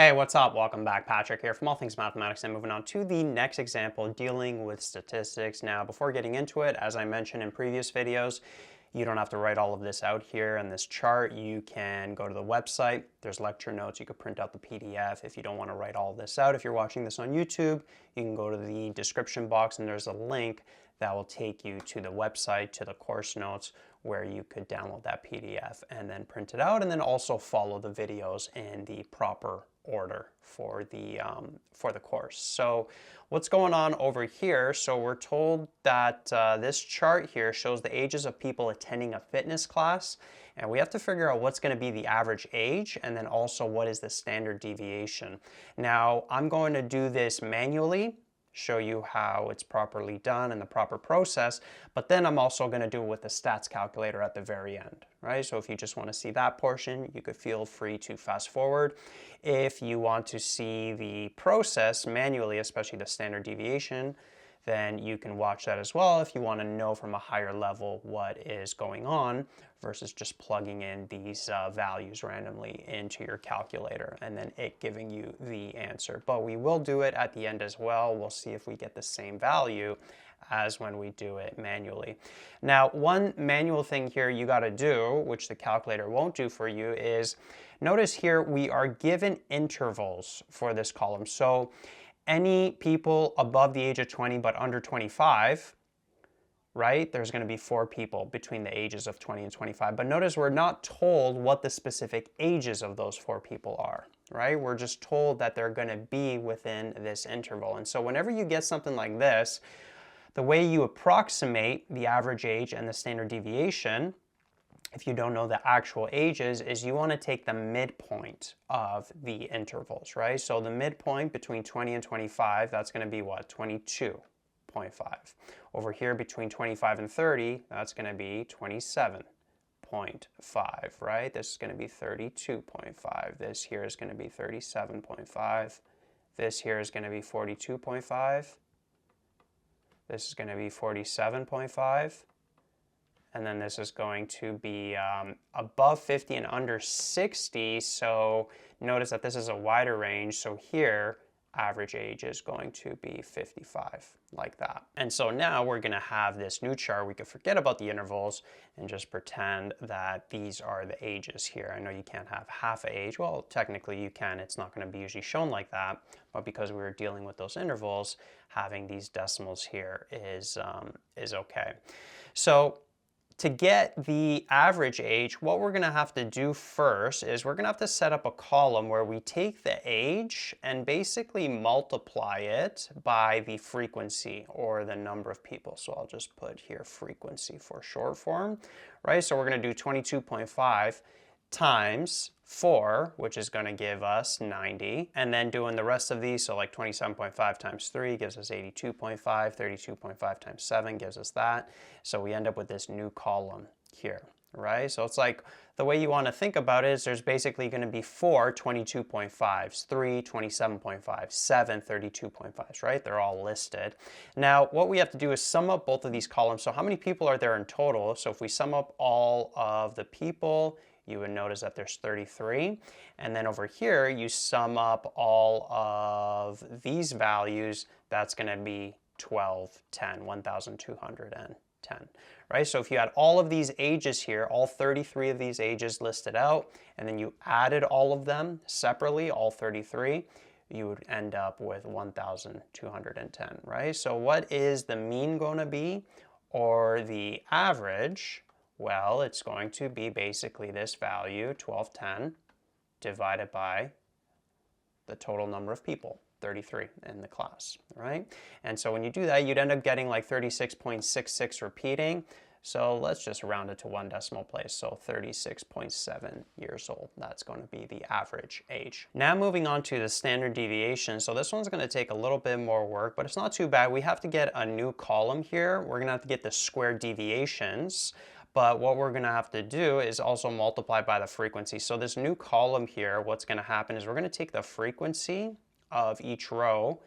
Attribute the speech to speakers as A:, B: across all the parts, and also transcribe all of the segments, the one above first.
A: Hey, what's up? Welcome back. Patrick here from All Things Mathematics, and moving on to the next example dealing with statistics. Now, before getting into it, as I mentioned in previous videos, you don't have to write all of this out here in this chart. You can go to the website. There's lecture notes. You could print out the PDF if you don't want to write all of this out. If you're watching this on YouTube, you can go to the description box and there's a link that will take you to the website, to the course notes, where you could download that PDF and then print it out, and then also follow the videos in the proper order for the course. So what's going on over here? So we're told that this chart here shows the ages of people attending a fitness class, and we have to figure out what's going to be the average age and then also what is the standard deviation. Now I'm going to do this manually, show you how it's properly done and the proper process, but then I'm also going to do it with the stats calculator at the very end, right? So if you just want to see that portion, you could feel free to fast forward. If you want to see the process manually, especially the standard deviation, then you can watch that as well if you want to know from a higher level what is going on versus just plugging in these values randomly into your calculator and then it giving you the answer. But we will do it at the end as well. We'll see if we get the same value as when we do it manually. Now, one manual thing here you got to do, which the calculator won't do for you, is notice here we are given intervals for this column. So any people above the age of 20 but under 25, right? There's going to be 4 people between the ages of 20 and 25. But notice we're not told what the specific ages of those 4 people are, right? We're just told that they're going to be within this interval. And so whenever you get something like this, the way you approximate the average age and the standard deviation, if you don't know the actual ages, is you want to take the midpoint of the intervals, right? So the midpoint between 20 and 25, that's going to be what? 22.5. Over here between 25 and 30, that's going to be 27.5, right? This is going to be 32.5. This here is going to be 37.5. This here is going to be 42.5. This is going to be 47.5. And then this is going to be above 50 and under 60. So notice that this is a wider range. So here, average age is going to be 55, like that. And so now we're going to have this new chart. We could forget about the intervals and just pretend that these are the ages here. I know you can't have half an age. Well, technically you can. It's not going to be usually shown like that. But because we were dealing with those intervals, having these decimals here is okay. So to get the average age, what we're going to have to do first is we're going to have to set up a column where we take the age and basically multiply it by the frequency or the number of people. So I'll just put here frequency for short form, right? So we're going to do 22.5 times 4, which is going to give us 90, and then doing the rest of these, so like 27.5 times 3 gives us 82.5, 32.5 times 7 gives us that, so we end up with this new column here, right? So it's like the way you want to think about it is there's basically going to be 4 22.5s, 3 27.5s, 7 32.5s, right? They're all listed. Now what we have to do is sum up both of these columns. So how many people are there in total? So if we sum up all of the people, you would notice that there's 33. And then over here, you sum up all of these values, that's going to be 1,210, right? So if you had all of these ages here, all 33 of these ages listed out, and then you added all of them separately, all 33, you would end up with 1,210, right? So what is the mean going to be, or the average? Well, it's going to be basically this value, 1210, divided by the total number of people, 33 in the class, right? And so when you do that, you'd end up getting like 36.66 repeating. So let's just round it to 1 decimal place. So 36.7 years old. That's going to be the average age. Now moving on to the standard deviation. So this one's going to take a little bit more work, but it's not too bad. We have to get a new column here. We're going to have to get the square deviations. But what we're going to have to do is also multiply by the frequency. So this new column here, what's going to happen is we're going to take the frequency of each row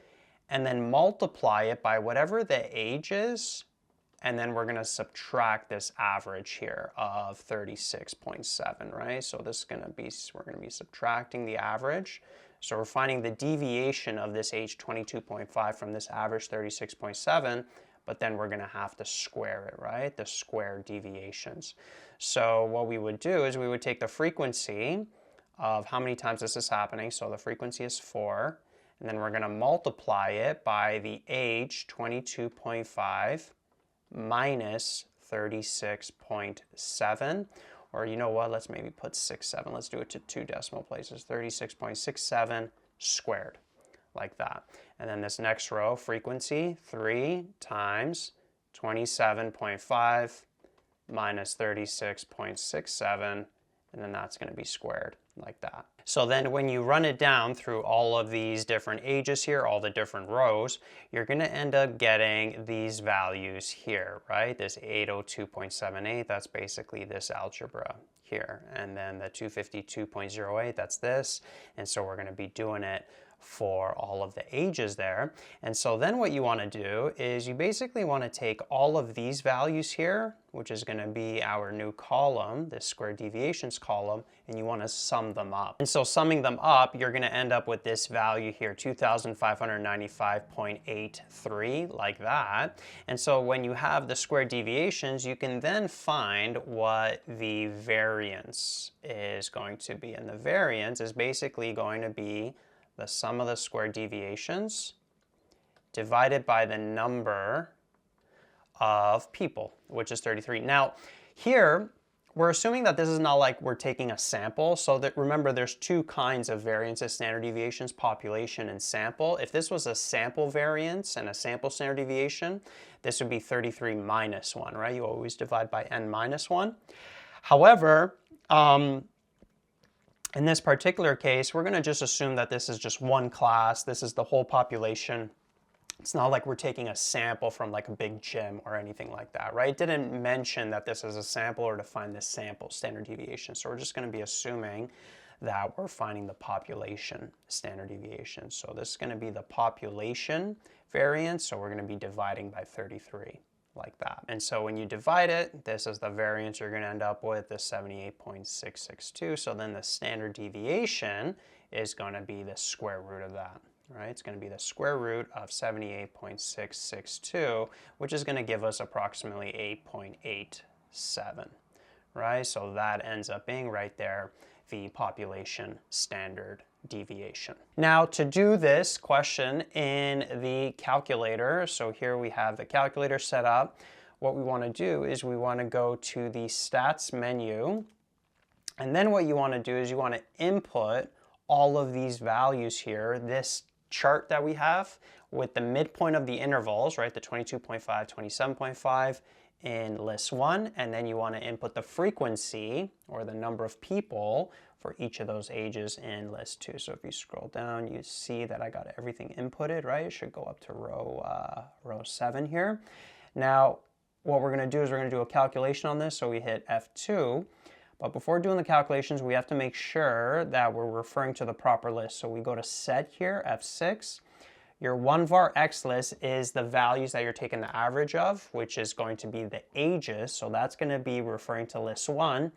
A: and then multiply it by whatever the age is, and then we're going to subtract this average here of 36.7, right? So this is going to be, we're going to be subtracting the average. So we're finding the deviation of this age 22.5 from this average 36.7, but then we're going to have to square it, right? The square deviations. So what we would do is we would take the frequency of how many times this is happening. So the frequency is 4. And then we're going to multiply it by the age 22.5 minus 36.7. Or you know what, let's maybe put 67. Let's do it to 2 decimal places. 36.67 squared, like that. And then this next row, frequency, 3 times 27.5 minus 36.67, and then that's going to be squared, like that. So then when you run it down through all of these different ages here, all the different rows, you're going to end up getting these values here, right? This 802.78, that's basically this algebra here. And then the 252.08, that's this. And so we're going to be doing it for all of the ages there. And so then what you want to do is you basically want to take all of these values here, which is going to be our new column, this square deviations column, and you want to sum them up. And so summing them up, you're going to end up with this value here, 2,595.83, like that. And so when you have the square deviations, you can then find what the variance is going to be. And the variance is basically going to be the sum of the square deviations divided by the number of people, which is 33. Now, here, we're assuming that this is not like we're taking a sample, so that remember there's two kinds of variances, standard deviations, population and sample. If this was a sample variance and a sample standard deviation, this would be 33 minus 1, right? You always divide by n minus 1. However, in this particular case, we're going to just assume that this is just one class. This is the whole population. It's not like we're taking a sample from like a big gym or anything like that, right? It didn't mention that this is a sample or to find this sample standard deviation. So we're just going to be assuming that we're finding the population standard deviation. So this is going to be the population variance. So we're going to be dividing by 33. Like that. And so when you divide it, this is the variance you're going to end up with, the 78.662. So then the standard deviation is going to be the square root of that, right? It's going to be the square root of 78.662, which is going to give us approximately 8.87, right? So that ends up being right there the population standard deviation. Now to do this question in the calculator, so here we have the calculator set up. What we want to do is we want to go to the stats menu, and then what you want to do is you want to input all of these values here, this chart that we have with the midpoint of the intervals, right, the 22.5, 27.5 in list 1, and then you want to input the frequency or the number of people for each of those ages in list 2. So if you scroll down, you see that I got everything inputted, right? It should go up to row 7 here. Now, what we're going to do is we're going to do a calculation on this, so we hit F2. But before doing the calculations, we have to make sure that we're referring to the proper list. So we go to set here, F6. Your 1var x list is the values that you're taking the average of, which is going to be the ages. So that's going to be referring to list 1.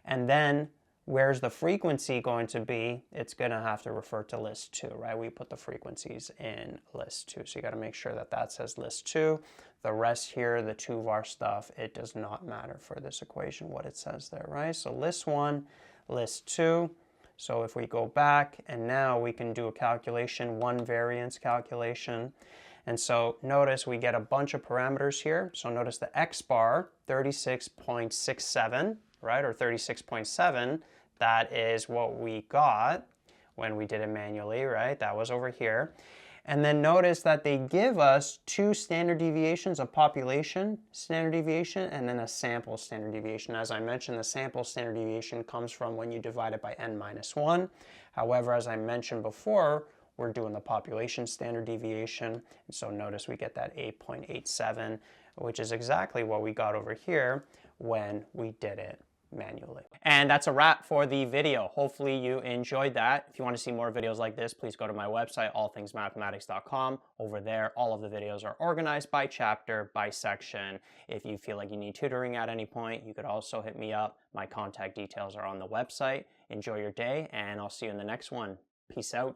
A: And then where's the frequency going to be? It's going to have to refer to list 2, right? We put the frequencies in list 2. So you got to make sure that that says list 2. The rest here, the 2var stuff, it does not matter for this equation what it says there, right? So list 1, list 2. So if we go back and now we can do a calculation, one variance calculation. And so notice we get a bunch of parameters here. So notice the x bar, 36.67, right, or 36.7. That is what we got when we did it manually, right? That was over here. And then notice that they give us two standard deviations, a population standard deviation and then a sample standard deviation. As I mentioned, the sample standard deviation comes from when you divide it by n minus 1. However, as I mentioned before, we're doing the population standard deviation. And so notice we get that 8.87, which is exactly what we got over here when we did it manually. And that's a wrap for the video. Hopefully you enjoyed that. If you want to see more videos like this, please go to my website, allthingsmathematics.com. Over there, all of the videos are organized by chapter, by section. If you feel like you need tutoring at any point, you could also hit me up. My contact details are on the website. Enjoy your day, and I'll see you in the next one. Peace out.